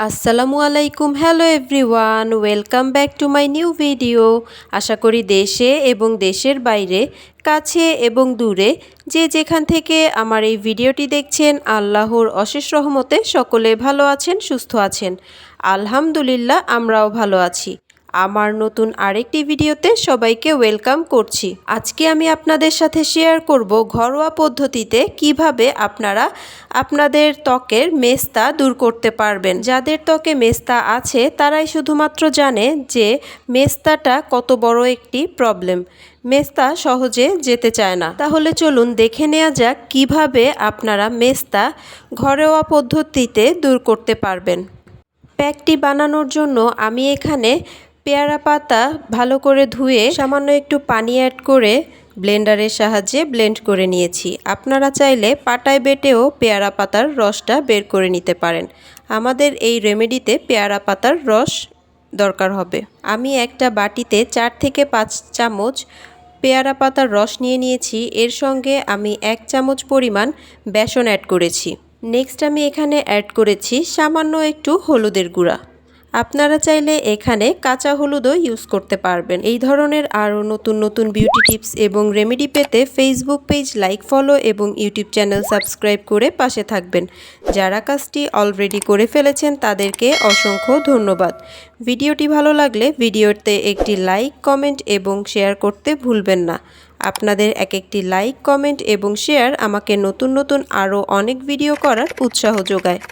আসসালামু আলাইকুম, hello everyone, welcome back to my new video. আশা করি দেশে এবং দেশের বাইরে, কাছে এবং দূরে যে যেখান থেকে আমার এই ভিডিওটি দেখছেন, আল্লাহর অশেষ রহমতে সকলে ভালো আছেন, সুস্থ আছেন। আলহামদুলিল্লাহ, আমরাও ভালো আছি। আমার নতুন আরেকটি ভিডিওতে সবাইকে ওয়েলকাম করছি। আজকে আমি আপনাদের সাথে শেয়ার করব ঘরোয়া পদ্ধতিতে কিভাবে আপনারা আপনাদের ত্বকের মেস্তা দূর করতে পারবেন। যাদের ত্বকে মেস্তা আছে তারাই শুধুমাত্র জানে যে মেস্তাটা কত বড় একটি প্রবলেম। মেস্তা সহজে যেতে চায় না। তাহলে চলুন দেখে নেওয়া যাক কিভাবে আপনারা মেস্তা ঘরোয়া পদ্ধতিতে দূর করতে পারবেন। প্যাকটি বানানোর জন্য আমি এখানে পেয়ারা পাতা ভালো করে ধুয়ে সামান্য একটু পানি অ্যাড করে ব্লেন্ডারের সাহায্যে ব্লেন্ড করে নিয়েছি। আপনারা চাইলে পাটায় বেটেও পেয়ারা পাতার রসটা বের করে নিতে পারেন। আমাদের এই রেমেডিতে পেয়ারা পাতার রস দরকার হবে। আমি একটা বাটিতে 4 থেকে 5 চামচ পেয়ারা পাতার রস নিয়ে নিয়েছি। এর সঙ্গে আমি 1 চামচ পরিমাণ বেসন অ্যাড করেছি। নেক্সট আমি এখানে অ্যাড করেছি সামান্য একটু হলুদের গুঁড়া। আপনারা চাইলে এখানে কাঁচা হলুদও ইউজ করতে পারবেন। এই ধরনের আরও নতুন নতুন বিউটি টিপস এবং রেমেডি পেতে ফেসবুক পেজ লাইক, ফলো এবং ইউটিউব চ্যানেল সাবস্ক্রাইব করে পাশে থাকবেন। যারা কাজটি অলরেডি করে ফেলেছেন তাদেরকে অসংখ্য ধন্যবাদ। ভিডিওটি ভালো লাগলে ভিডিওতে একটি লাইক, কমেন্ট এবং শেয়ার করতে ভুলবেন না। আপনাদের একটি লাইক, কমেন্ট এবং শেয়ার আমাকে নতুন নতুন আরও অনেক ভিডিও করার উৎসাহ যোগায়।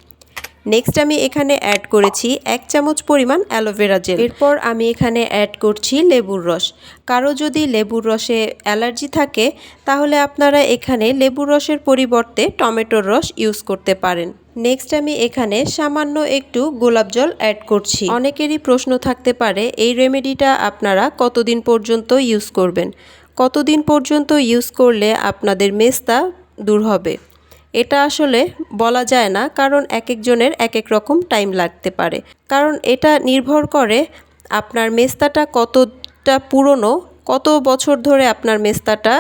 নেক্সট আমি এখানে অ্যাড করেছি 1 চামচ পরিমাণ অ্যালোভেরা জেল। এরপর আমি এখানে অ্যাড করছি লেবুর রস। কারো যদি লেবুর রসে অ্যালার্জি থাকে তাহলে আপনারা এখানে লেবুর রসের পরিবর্তে টমেটোর রস ইউজ করতে পারেন। নেক্সট আমি এখানে সামান্য একটু গোলাপ জল অ্যাড করছি। অনেকেরই প্রশ্ন থাকতে পারে এই রেমেডিটা আপনারা কতদিন পর্যন্ত ইউজ করবেন, কতদিন পর্যন্ত ইউজ করলে আপনাদের মেস্তা দূর হবে। এটা আসলে বলা যায় না, কারণ এক একজনের এক এক রকম টাইম লাগতে পারে। কারণ এটা নির্ভর করে আপনার মেস্তাটা কতটা পুরনো, কত বছর ধরে আপনার মেস্তাটা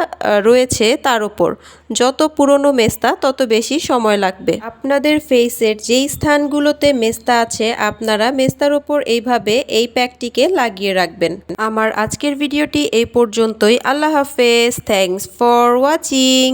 রয়েছে তার উপর। যত পুরনো মেস্তা তত বেশি সময় লাগবে। আপনাদের ফেসের যেই স্থানগুলোতে মেস্তা আছে আপনারা মেস্তার উপর এইভাবে এই প্যাকটিকে লাগিয়ে রাখবেন। আমার আজকের ভিডিওটি এই পর্যন্তই। আল্লাহ হাফেজ। Thanks for watching.